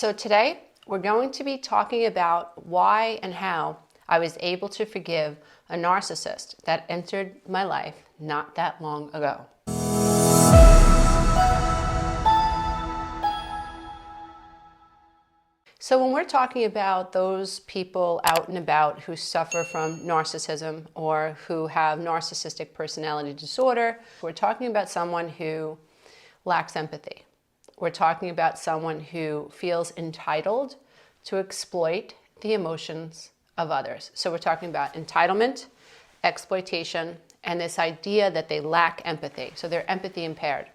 So today we're going to be talking about why and how I was able to forgive a narcissist that entered my life not that long ago. So when we're talking about those people out and about who suffer from narcissism or who have narcissistic personality disorder, we're talking about someone who lacks empathy. We're talking about someone who feels entitled to exploit the emotions of others. So we're talking about entitlement, exploitation, and this idea that they lack empathy. So they're empathy impaired.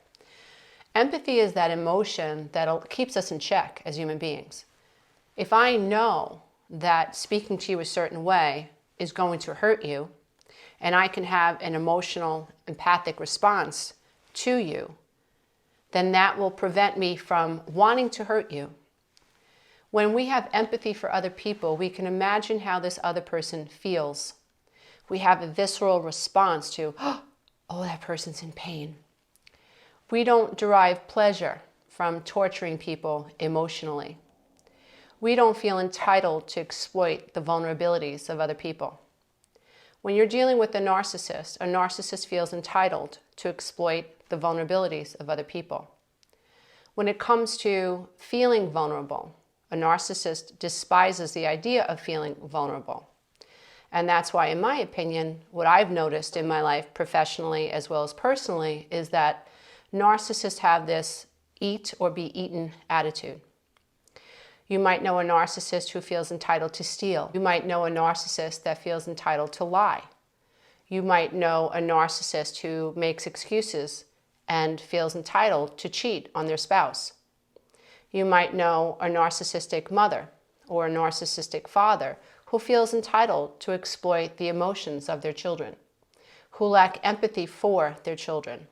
Empathy is that emotion that keeps us in check as human beings. If I know that speaking to you a certain way is going to hurt you, and I can have an emotional, empathic response to you, then that will prevent me from wanting to hurt you. When we have empathy for other people, we can imagine how this other person feels. We have a visceral response to, oh, that person's in pain. We don't derive pleasure from torturing people emotionally. We don't feel entitled to exploit the vulnerabilities of other people. When you're dealing with a narcissist feels entitled to exploit the vulnerabilities of other people. When it comes to feeling vulnerable, a narcissist despises the idea of feeling vulnerable. And that's why, in my opinion, what I've noticed in my life professionally as well as personally is that narcissists have this eat or be eaten attitude. You might know a narcissist who feels entitled to steal. You might know a narcissist that feels entitled to lie. You might know a narcissist who makes excuses and feels entitled to cheat on their spouse. You might know a narcissistic mother or a narcissistic father who feels entitled to exploit the emotions of their children, who lack empathy for their children,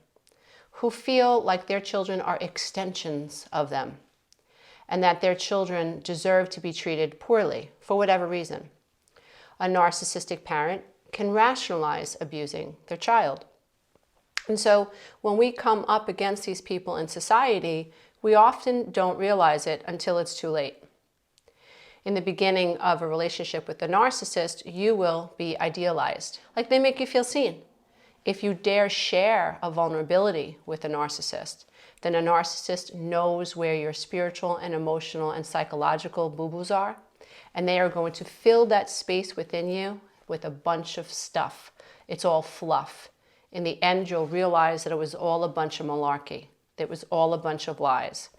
who feel like their children are extensions of them, and that their children deserve to be treated poorly for whatever reason. A narcissistic parent can rationalize abusing their child. And so when we come up against these people in society, we often don't realize it until it's too late. In the beginning of a relationship with a narcissist, you will be idealized. Like, they make you feel seen. If you dare share a vulnerability with a narcissist, then a narcissist knows where your spiritual and emotional and psychological boo-boos are, and they are going to fill that space within you with a bunch of stuff. It's all fluff. In the end, you'll realize that it was all a bunch of malarkey. It was all a bunch of lies.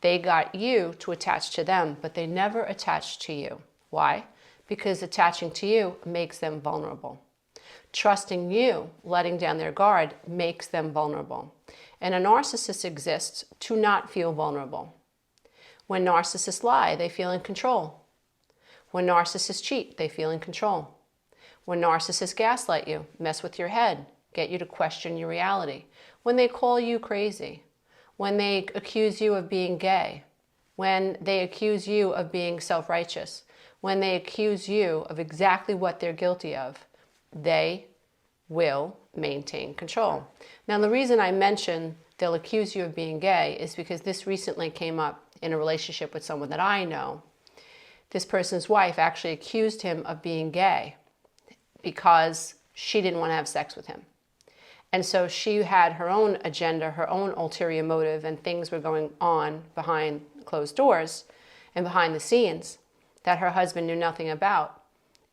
They got you to attach to them, but they never attached to you. Why? Because attaching to you makes them vulnerable. Trusting you, letting down their guard, makes them vulnerable. And a narcissist exists to not feel vulnerable. When narcissists lie, they feel in control. When narcissists cheat, they feel in control. When narcissists gaslight you, mess with your head, get you to question your reality. When they call you crazy. When they accuse you of being gay. When they accuse you of being self-righteous. When they accuse you of exactly what they're guilty of, they will maintain control. Now, the reason I mention they'll accuse you of being gay is because this recently came up in a relationship with someone that I know. This person's wife actually accused him of being gay because she didn't want to have sex with him. And so she had her own agenda, her own ulterior motive, and things were going on behind closed doors and behind the scenes that her husband knew nothing about.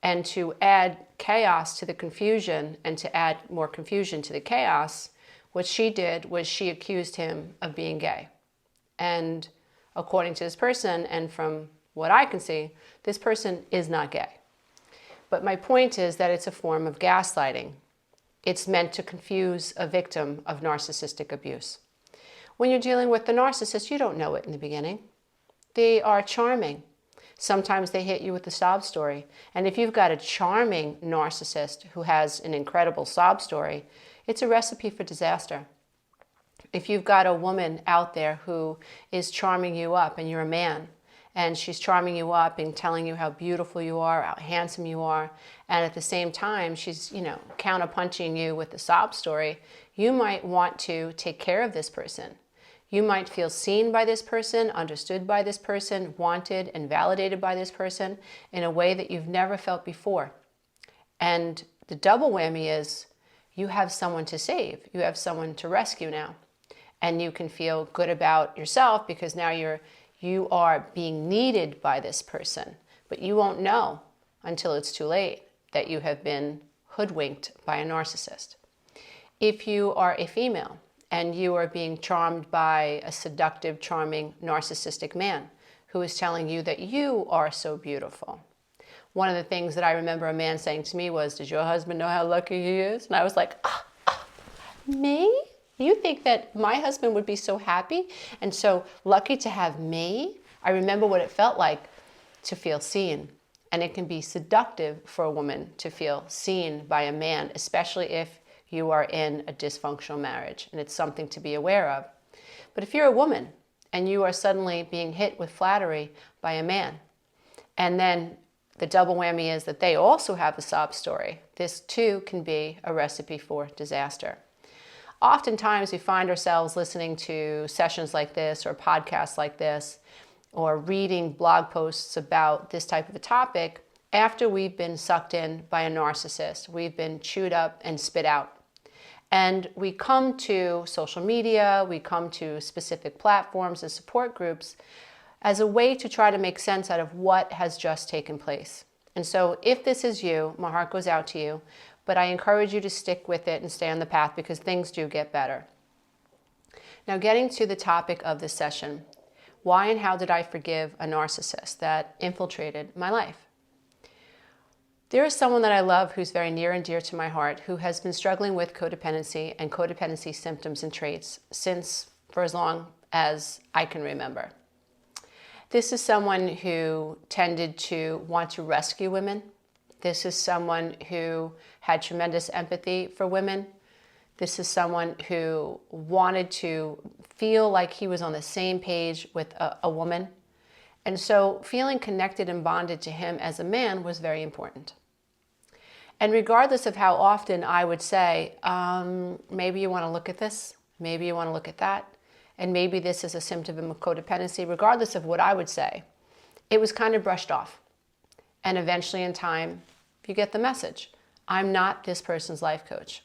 And to add chaos to the confusion and to add more confusion to the chaos, what she did was she accused him of being gay. And according to this person, and from what I can see, this person is not gay. But my point is that it's a form of gaslighting. It's meant to confuse a victim of narcissistic abuse. When you're dealing with the narcissist, you don't know it in the beginning. They are charming. Sometimes they hit you with a sob story. And if you've got a charming narcissist who has an incredible sob story, it's a recipe for disaster. If you've got a woman out there who is charming you up and you're a man, and she's charming you up and telling you how beautiful you are, how handsome you are, and at the same time she's, counterpunching you with the sob story, you might want to take care of this person. You might feel seen by this person, understood by this person, wanted and validated by this person in a way that you've never felt before. And the double whammy is you have someone to save. You have someone to rescue now. And you can feel good about yourself because now you are being needed by this person. But you won't know until it's too late that you have been hoodwinked by a narcissist. If you are a female and you are being charmed by a seductive, charming, narcissistic man who is telling you that you are so beautiful. One of the things that I remember a man saying to me was, "Does your husband know how lucky he is?" And I was like, me? You think that my husband would be so happy and so lucky to have me? I remember what it felt like to feel seen. And it can be seductive for a woman to feel seen by a man, especially if you are in a dysfunctional marriage, and it's something to be aware of. But if you're a woman and you are suddenly being hit with flattery by a man, and then the double whammy is that they also have a sob story, this too can be a recipe for disaster. Oftentimes we find ourselves listening to sessions like this or podcasts like this or reading blog posts about this type of a topic after we've been sucked in by a narcissist. We've been chewed up and spit out. And we come to social media, we come to specific platforms and support groups as a way to try to make sense out of what has just taken place. And so if this is you, my heart goes out to you, but I encourage you to stick with it and stay on the path because things do get better. Now, getting to the topic of this session, why and how did I forgive a narcissist that infiltrated my life? There is someone that I love who's very near and dear to my heart who has been struggling with codependency and codependency symptoms and traits since for as long as I can remember. This is someone who tended to want to rescue women. This is someone who had tremendous empathy for women. This is someone who wanted to feel like he was on the same page with a woman. And so feeling connected and bonded to him as a man was very important. And regardless of how often I would say, maybe you want to look at this, maybe you want to look at that, and maybe this is a symptom of codependency, regardless of what I would say, it was kind of brushed off. And eventually in time, you get the message. I'm not this person's life coach.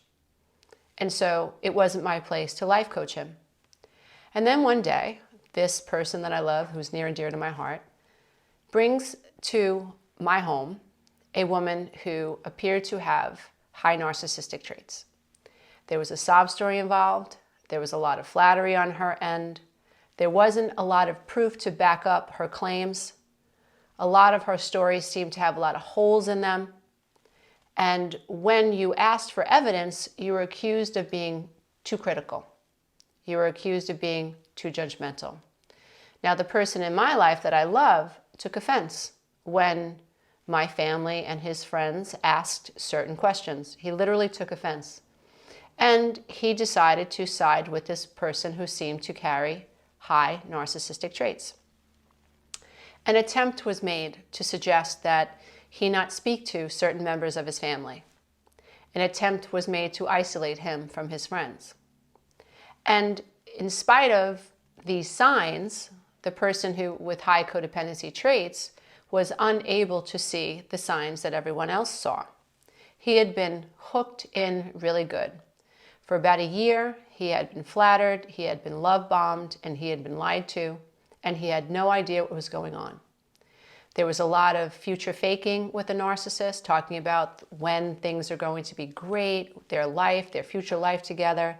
And so it wasn't my place to life coach him. And then one day, this person that I love, who's near and dear to my heart, brings to my home a woman who appeared to have high narcissistic traits. There was a sob story involved. There was a lot of flattery on her end. There wasn't a lot of proof to back up her claims. A lot of her stories seemed to have a lot of holes in them. And when you asked for evidence, you were accused of being too critical. You were accused of being too judgmental. Now, the person in my life that I love took offense when my family and his friends asked certain questions. He literally took offense. And he decided to side with this person who seemed to carry high narcissistic traits. An attempt was made to suggest that he not speak to certain members of his family. An attempt was made to isolate him from his friends. And in spite of these signs, the person who with high codependency traits was unable to see the signs that everyone else saw. He had been hooked in really good. For about a year, he had been flattered, he had been love-bombed, and he had been lied to, and he had no idea what was going on. There was a lot of future faking with a narcissist, talking about when things are going to be great, their life, their future life together.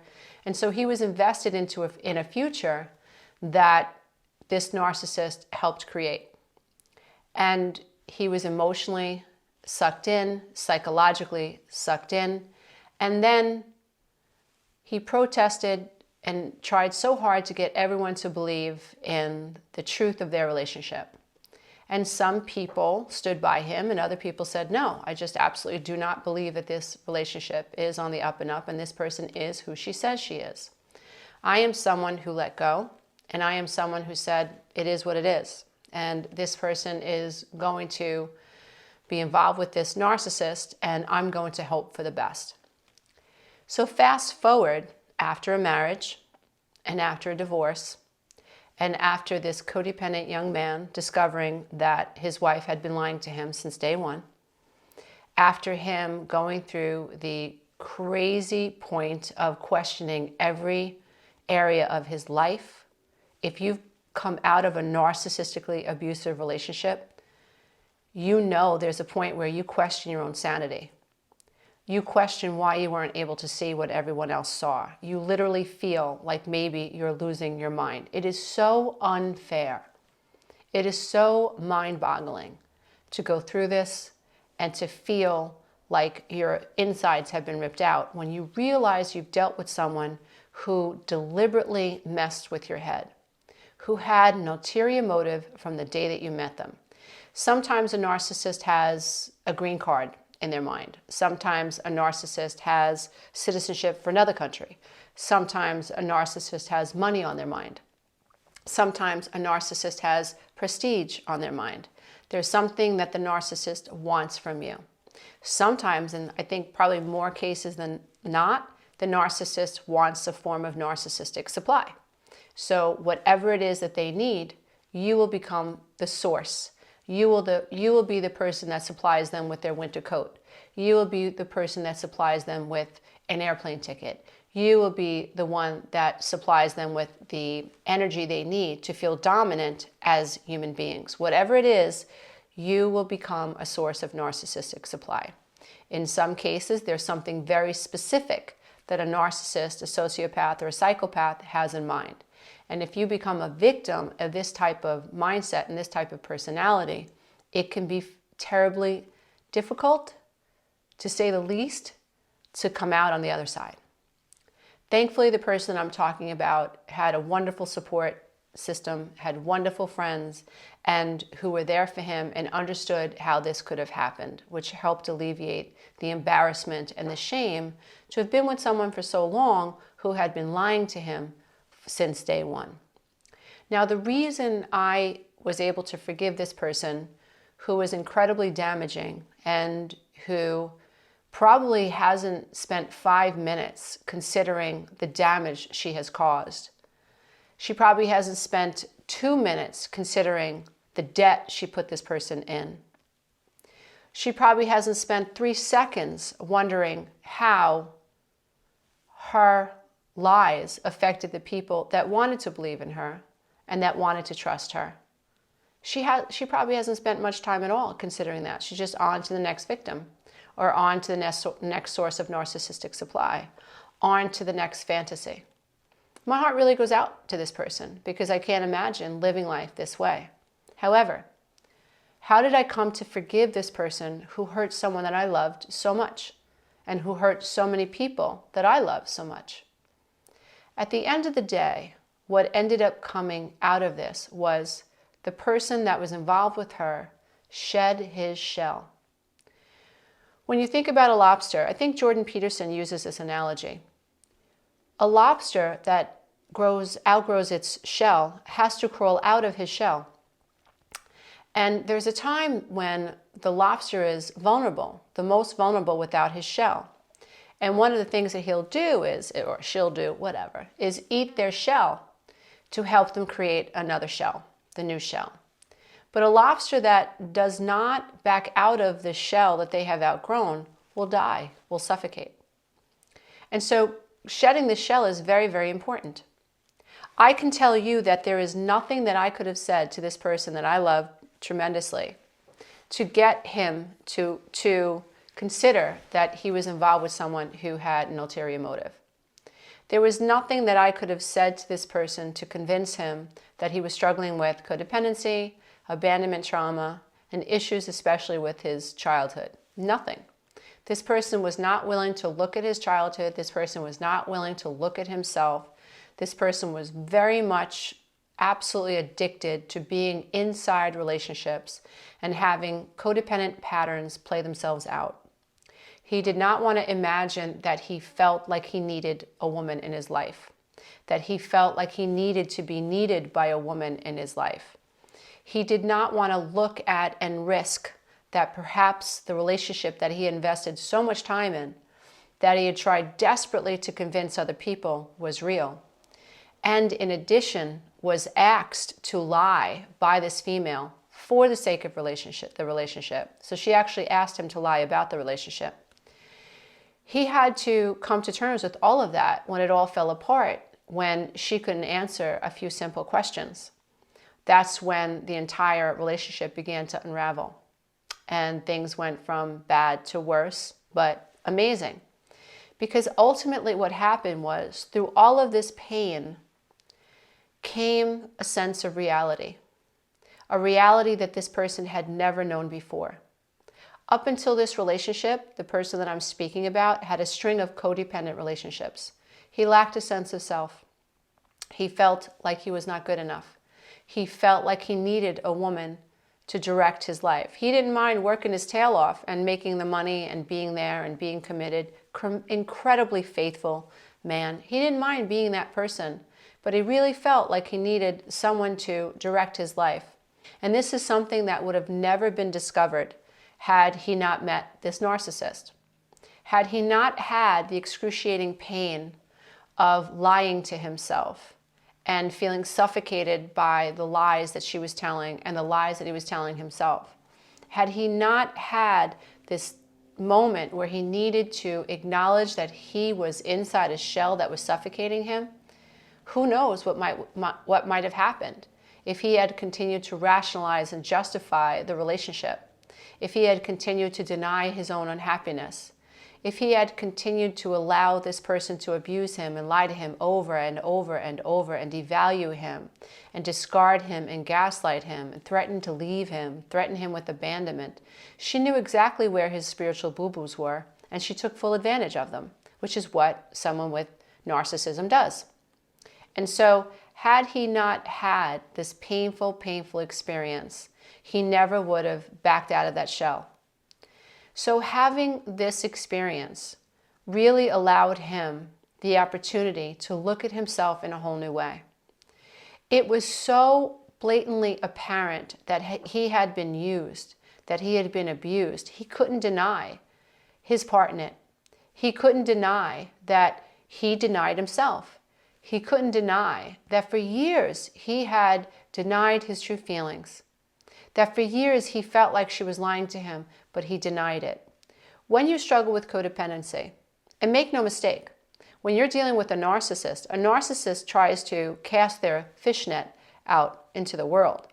And so he was invested in a future that this narcissist helped create. And he was emotionally sucked in, psychologically sucked in, and then he protested and tried so hard to get everyone to believe in the truth of their relationship. And some people stood by him and other people said, no, I just absolutely do not believe that this relationship is on the up and up and this person is who she says she is. I am someone who let go, and I am someone who said it is what it is. And this person is going to be involved with this narcissist, and I'm going to hope for the best. So fast forward after a marriage and after a divorce, and after this codependent young man discovering that his wife had been lying to him since day one, after him going through the crazy point of questioning every area of his life. If you've come out of a narcissistically abusive relationship, you know there's a point where you question your own sanity. You question why you weren't able to see what everyone else saw. You literally feel like maybe you're losing your mind. It is so unfair. It is so mind-boggling to go through this and to feel like your insides have been ripped out when you realize you've dealt with someone who deliberately messed with your head, who had an ulterior motive from the day that you met them. Sometimes a narcissist has a green card in their mind. Sometimes a narcissist has citizenship for another country. Sometimes a narcissist has money on their mind. Sometimes a narcissist has prestige on their mind. There's something that the narcissist wants from you. Sometimes, and I think probably more cases than not, the narcissist wants a form of narcissistic supply. So whatever it is that they need, you will become the source. You will be the person that supplies them with their winter coat. You will be the person that supplies them with an airplane ticket. You will be the one that supplies them with the energy they need to feel dominant as human beings. Whatever it is, you will become a source of narcissistic supply. In some cases, there's something very specific that a narcissist, a sociopath, or a psychopath has in mind. And if you become a victim of this type of mindset and this type of personality, it can be terribly difficult, to say the least, to come out on the other side. Thankfully, the person I'm talking about had a wonderful support system, had wonderful friends, and who were there for him and understood how this could have happened, which helped alleviate the embarrassment and the shame to have been with someone for so long who had been lying to him since day one. Now, the reason I was able to forgive this person, who was incredibly damaging and who probably hasn't spent 5 minutes considering the damage she has caused. She probably hasn't spent 2 minutes considering the debt she put this person in. She probably hasn't spent 3 seconds wondering how her lies affected the people that wanted to believe in her and that wanted to trust her. She probably hasn't spent much time at all considering that. She's just on to the next victim, or on to the next source of narcissistic supply, on to the next fantasy. My heart really goes out to this person because I can't imagine living life this way. However, how did I come to forgive this person who hurt someone that I loved so much and who hurt so many people that I love so much? At the end of the day, what ended up coming out of this was the person that was involved with her shed his shell. When you think about a lobster, I think Jordan Peterson uses this analogy. A lobster that outgrows its shell has to crawl out of his shell. And there's a time when the lobster is vulnerable, the most vulnerable without his shell. And one of the things that he'll do is, or she'll do, whatever, is eat their shell to help them create another shell, the new shell. But a lobster that does not back out of the shell that they have outgrown will die, will suffocate. And so shedding the shell is very, very important. I can tell you that there is nothing that I could have said to this person that I love tremendously to get him to consider that he was involved with someone who had an ulterior motive. There was nothing that I could have said to this person to convince him that he was struggling with codependency, abandonment trauma, and issues especially with his childhood. Nothing. This person was not willing to look at his childhood. This person was not willing to look at himself. This person was very much absolutely addicted to being inside relationships and having codependent patterns play themselves out. He did not want to imagine that he felt like he needed a woman in his life, that he felt like he needed to be needed by a woman in his life. He did not want to look at and risk that perhaps the relationship that he invested so much time in, that he had tried desperately to convince other people was real. and in addition was asked to lie by this female for the sake of the relationship. So she actually asked him to lie about the relationship. He had to come to terms with all of that when it all fell apart, when she couldn't answer a few simple questions. That's when the entire relationship began to unravel. And things went from bad to worse, but amazing. Because ultimately what happened was, through all of this pain came a sense of reality. A reality that this person had never known before. Up until this relationship, the person that I'm speaking about had a string of codependent relationships. He lacked a sense of self. He felt like he was not good enough. He felt like he needed a woman to direct his life. He didn't mind working his tail off and making the money and being there and being committed. Incredibly faithful man. He didn't mind being that person, but he really felt like he needed someone to direct his life. And this is something that would have never been discovered had he not met this narcissist. Had he not had the excruciating pain of lying to himself and feeling suffocated by the lies that she was telling and the lies that he was telling himself. Had he not had this moment where he needed to acknowledge that he was inside a shell that was suffocating him, who knows what might have happened if he had continued to rationalize and justify the relationship, if he had continued to deny his own unhappiness, if he had continued to allow this person to abuse him and lie to him over and over and over and devalue him and discard him and gaslight him and threaten to leave him, threaten him with abandonment. She knew exactly where his spiritual boo-boos were, and she took full advantage of them, which is what someone with narcissism does. And so had he not had this painful, painful experience, he never would have backed out of that shell. So having this experience really allowed him the opportunity to look at himself in a whole new way. It was so blatantly apparent that he had been used, that he had been abused. He couldn't deny his part in it. He couldn't deny that he denied himself. He couldn't deny that for years he had denied his true feelings. That for years he felt like she was lying to him, but he denied it. When you struggle with codependency, and make no mistake, when you're dealing with a narcissist tries to cast their fishnet out into the world,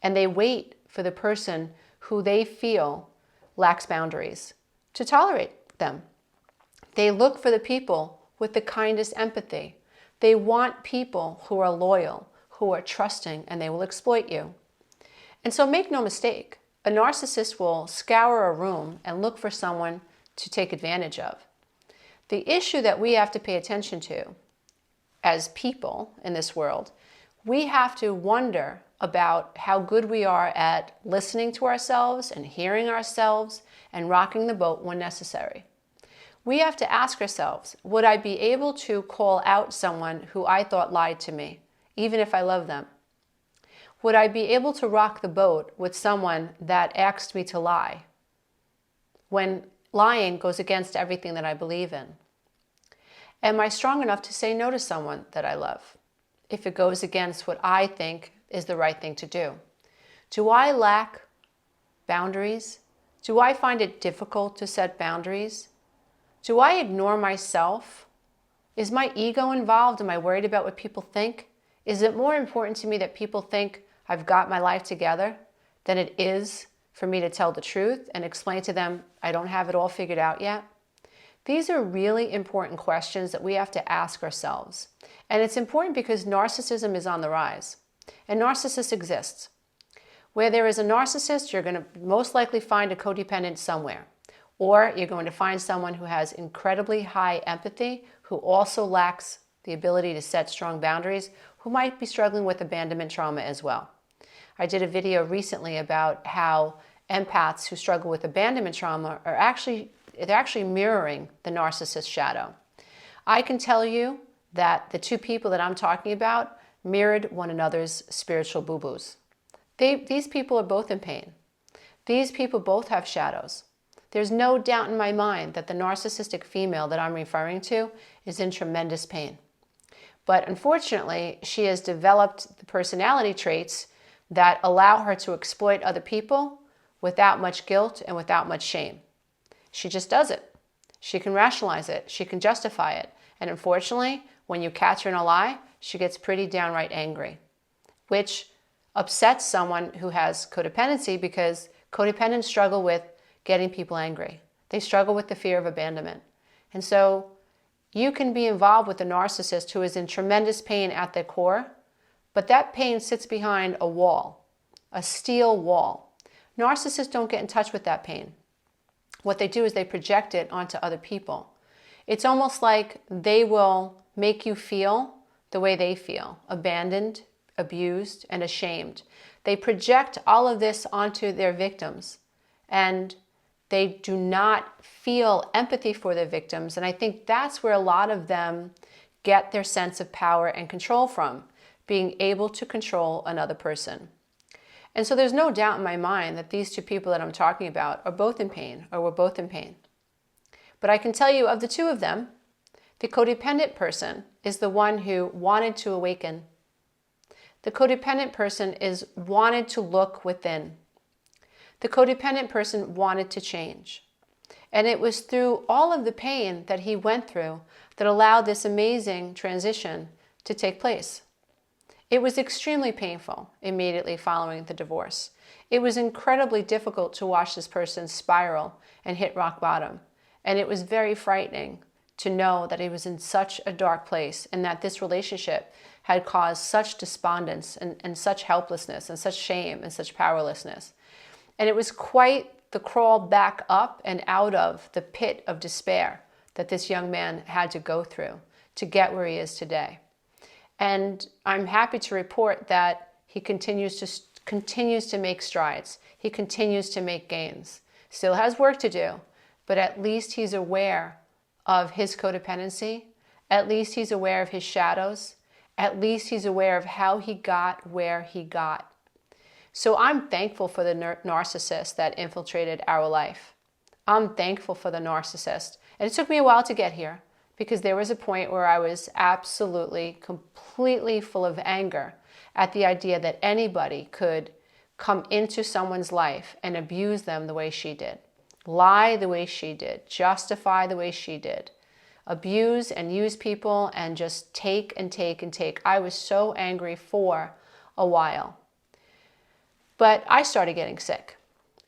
and they wait for the person who they feel lacks boundaries to tolerate them. They look for the people with the kindest empathy. They want people who are loyal, who are trusting, and they will exploit you. And so make no mistake, a narcissist will scour a room and look for someone to take advantage of. The issue that we have to pay attention to as people in this world, we have to wonder about how good we are at listening to ourselves and hearing ourselves and rocking the boat when necessary. We have to ask ourselves, would I be able to call out someone who I thought lied to me, even if I love them? Would I be able to rock the boat with someone that asked me to lie when lying goes against everything that I believe in? Am I strong enough to say no to someone that I love if it goes against what I think is the right thing to do? Do I lack boundaries? Do I find it difficult to set boundaries? Do I ignore myself? Is my ego involved? Am I worried about what people think? Is it more important to me that people think I've got my life together than it is for me to tell the truth and explain to them I don't have it all figured out yet? These are really important questions that we have to ask ourselves. And it's important because narcissism is on the rise. And narcissists exist. Where there is a narcissist, you're going to most likely find a codependent somewhere. Or you're going to find someone who has incredibly high empathy, who also lacks the ability to set strong boundaries, who might be struggling with abandonment trauma as well. I did a video recently about how empaths who struggle with abandonment trauma are actually mirroring the narcissist shadow. I can tell you that the two people that I'm talking about mirrored one another's spiritual boo-boos. These people are both in pain. These people both have shadows. There's no doubt in my mind that the narcissistic female that I'm referring to is in tremendous pain. But unfortunately, she has developed the personality traits that allow her to exploit other people without much guilt and without much shame. She just does it. She can rationalize it. She can justify it. And unfortunately, when you catch her in a lie, she gets pretty downright angry, which upsets someone who has codependency, because codependents struggle with getting people angry. They struggle with the fear of abandonment. And so you can be involved with a narcissist who is in tremendous pain at their core, but that pain sits behind a wall, a steel wall. Narcissists don't get in touch with that pain. What they do is they project it onto other people. It's almost like they will make you feel the way they feel, abandoned, abused, and ashamed. They project all of this onto their victims, and they do not feel empathy for their victims. And I think that's where a lot of them get their sense of power and control from, being able to control another person. And so there's no doubt in my mind that these two people that I'm talking about are both in pain, or were both in pain. But I can tell you, of the two of them, the codependent person is the one who wanted to awaken. The codependent person wanted to look within. The codependent person wanted to change. And it was through all of the pain that he went through that allowed this amazing transition to take place. It was extremely painful immediately following the divorce. It was incredibly difficult to watch this person spiral and hit rock bottom. And it was very frightening to know that he was in such a dark place, and that this relationship had caused such despondence and such helplessness and such shame and such powerlessness. And it was quite the crawl back up and out of the pit of despair that this young man had to go through to get where he is today. And I'm happy to report that he continues to make strides. He continues to make gains. Still has work to do, but at least he's aware of his codependency. At least he's aware of his shadows. At least he's aware of how he got where he got. So I'm thankful for the narcissist that infiltrated our life. I'm thankful for the narcissist. And it took me a while to get here, because there was a point where I was absolutely, completely full of anger at the idea that anybody could come into someone's life and abuse them the way she did, lie the way she did, justify the way she did, abuse and use people and just take and take and take. I was so angry for a while. But I started getting sick,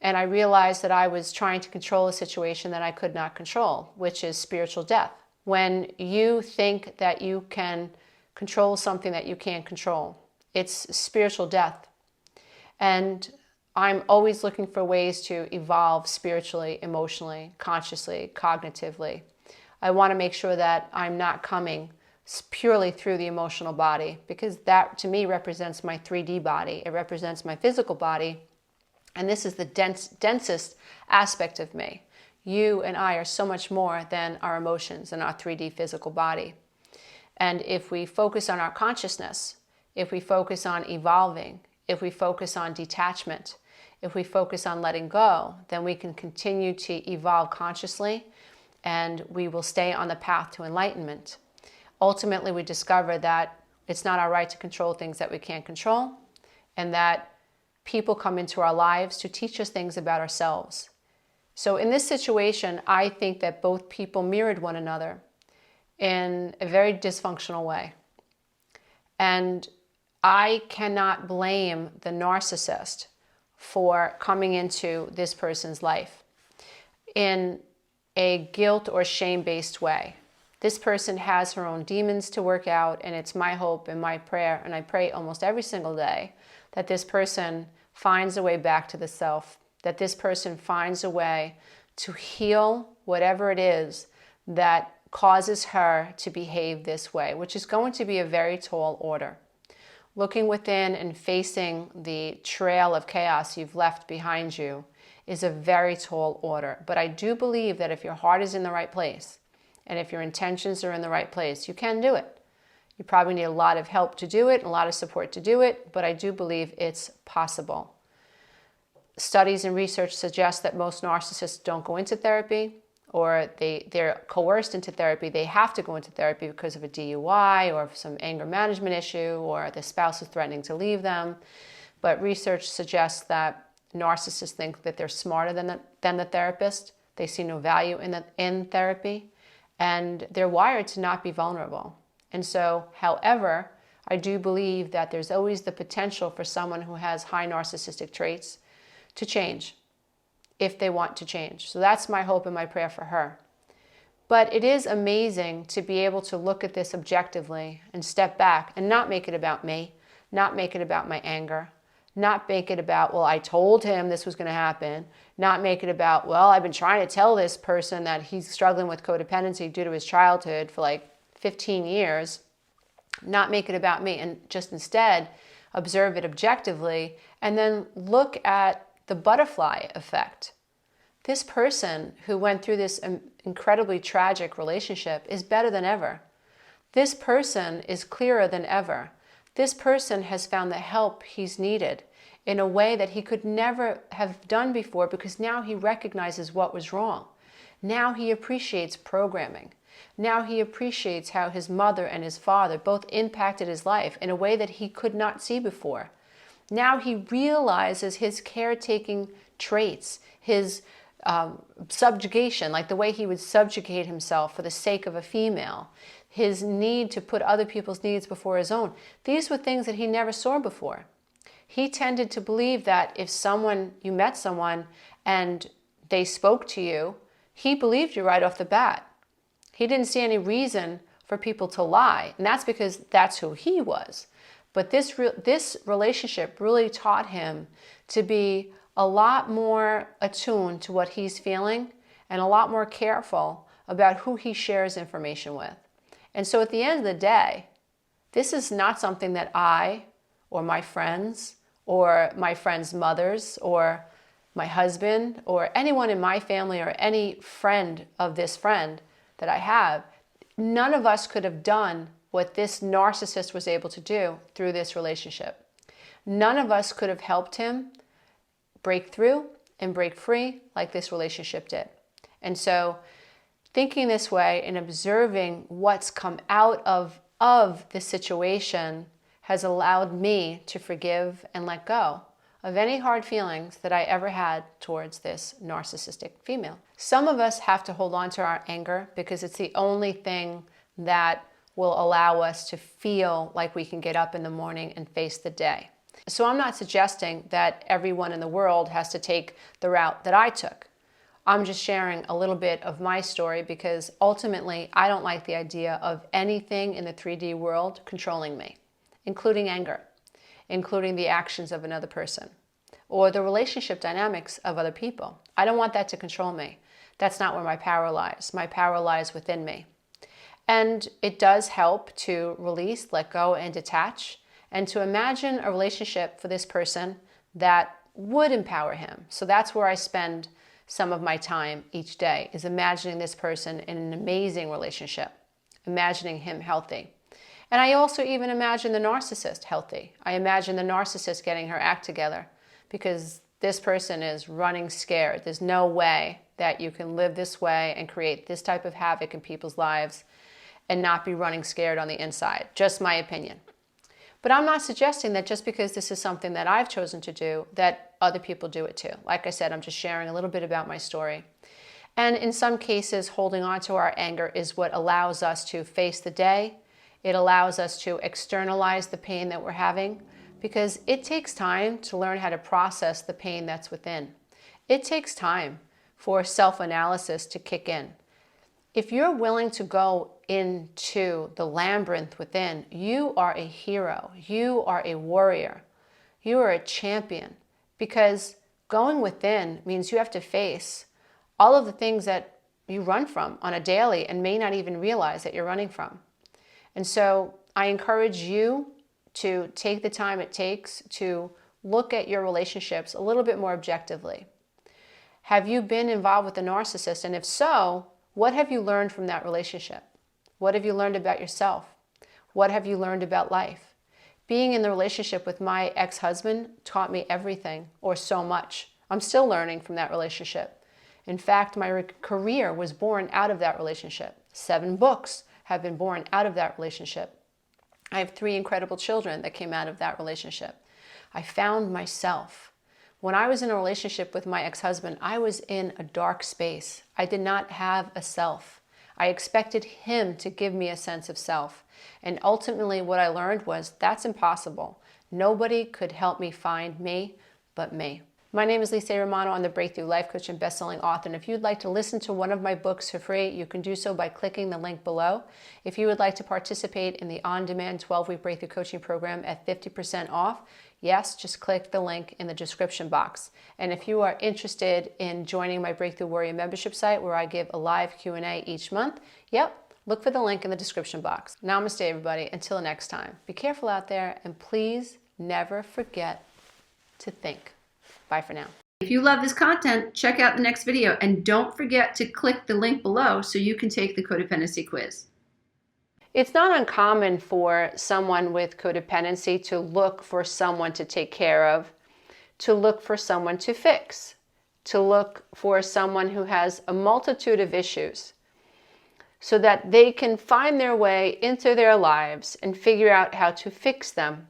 and I realized that I was trying to control a situation that I could not control, which is spiritual death. When you think that you can control something that you can't control, it's spiritual death. And I'm always looking for ways to evolve spiritually, emotionally, consciously, cognitively. I want to make sure that I'm not coming purely through the emotional body, because that to me represents my 3D body. It represents my physical body. And this is the densest aspect of me. You and I are so much more than our emotions and our 3D physical body. And if we focus on our consciousness, if we focus on evolving, if we focus on detachment, if we focus on letting go, then we can continue to evolve consciously, and we will stay on the path to enlightenment. Ultimately, we discover that it's not our right to control things that we can't control, and that people come into our lives to teach us things about ourselves. So in this situation, I think that both people mirrored one another in a very dysfunctional way. And I cannot blame the narcissist for coming into this person's life in a guilt or shame-based way. This person has her own demons to work out, and it's my hope and my prayer, and I pray almost every single day, that this person finds a way back to the self, that this person finds a way to heal whatever it is that causes her to behave this way, which is going to be a very tall order. Looking within and facing the trail of chaos you've left behind you is a very tall order. But I do believe that if your heart is in the right place, and if your intentions are in the right place, you can do it. You probably need a lot of help to do it, a lot of support to do it, but I do believe it's possible. Studies and research suggest that most narcissists don't go into therapy. or they're coerced into therapy. They have to go into therapy because of a DUI or some anger management issue, or the spouse is threatening to leave them. But research suggests that narcissists think that they're smarter than the therapist. They see no value in therapy, and they're wired to not be vulnerable. And so, however, I do believe that there's always the potential for someone who has high narcissistic traits to change if they want to change. So that's my hope and my prayer for her. But it is amazing to be able to look at this objectively and step back and not make it about me, not make it about my anger, not make it about, well, I told him this was going to happen, not make it about, well, I've been trying to tell this person that he's struggling with codependency due to his childhood for like 15 years, not make it about me, and just instead observe it objectively and then look at the butterfly effect. This person who went through this incredibly tragic relationship is better than ever. This person is clearer than ever. This person has found the help he's needed in a way that he could never have done before, because now he recognizes what was wrong. Now he appreciates programming. Now he appreciates how his mother and his father both impacted his life in a way that he could not see before. Now he realizes his caretaking traits, his subjugation, like the way he would subjugate himself for the sake of a female, his need to put other people's needs before his own. These were things that he never saw before. He tended to believe that if you met someone and they spoke to you, he believed you right off the bat. He didn't see any reason for people to lie, and that's because that's who he was. But this relationship really taught him to be a lot more attuned to what he's feeling and a lot more careful about who he shares information with. And so at the end of the day, this is not something that I or my friends or my friends' mothers or my husband or anyone in my family or any friend of this friend that I have, none of us could have done what this narcissist was able to do through this relationship. None of us could have helped him break through and break free like this relationship did. And so thinking this way and observing what's come out of this situation has allowed me to forgive and let go of any hard feelings that I ever had towards this narcissistic female. Some of us have to hold on to our anger because it's the only thing that will allow us to feel like we can get up in the morning and face the day. So I'm not suggesting that everyone in the world has to take the route that I took. I'm just sharing a little bit of my story because ultimately I don't like the idea of anything in the 3D world controlling me, including anger, including the actions of another person, or the relationship dynamics of other people. I don't want that to control me. That's not where my power lies. My power lies within me. And it does help to release, let go, and detach, and to imagine a relationship for this person that would empower him. So that's where I spend some of my time each day, is imagining this person in an amazing relationship, imagining him healthy. And I also even imagine the narcissist healthy. I imagine the narcissist getting her act together because this person is running scared. There's no way that you can live this way and create this type of havoc in people's lives and not be running scared on the inside. Just my opinion. But I'm not suggesting that just because this is something that I've chosen to do, that other people do it too. Like I said, I'm just sharing a little bit about my story. And in some cases, holding on to our anger is what allows us to face the day. It allows us to externalize the pain that we're having, because it takes time to learn how to process the pain that's within. It takes time for self-analysis to kick in. If you're willing to go into the labyrinth within, you are a hero. You are a warrior. You are a champion, because going within means you have to face all of the things that you run from on a daily and may not even realize that you're running from. And so I encourage you to take the time it takes to look at your relationships a little bit more objectively. Have you been involved with a narcissist? And if so, what have you learned from that relationship? What have you learned about yourself? What have you learned about life? Being in the relationship with my ex-husband taught me everything, or so much. I'm still learning from that relationship. In fact, my career was born out of that relationship. 7 books have been born out of that relationship. I have 3 incredible children that came out of that relationship. I found myself. When I was in a relationship with my ex-husband, I was in a dark space. I did not have a self. I expected him to give me a sense of self. And ultimately what I learned was that's impossible. Nobody could help me find me but me. My name is Lisa Romano. I'm the Breakthrough Life Coach and Best-Selling Author. And if you'd like to listen to one of my books for free, you can do so by clicking the link below. If you would like to participate in the on-demand 12-week Breakthrough Coaching Program at 50% off, yes, just click the link in the description box. And if you are interested in joining my Breakthrough Warrior membership site where I give a live Q&A each month, yep, look for the link in the description box. Namaste, everybody. Until next time, be careful out there, and please never forget to think. Bye for now. If you love this content, check out the next video, and don't forget to click the link below so you can take the codependency quiz. It's not uncommon for someone with codependency to look for someone to take care of, to look for someone to fix, to look for someone who has a multitude of issues so that they can find their way into their lives and figure out how to fix them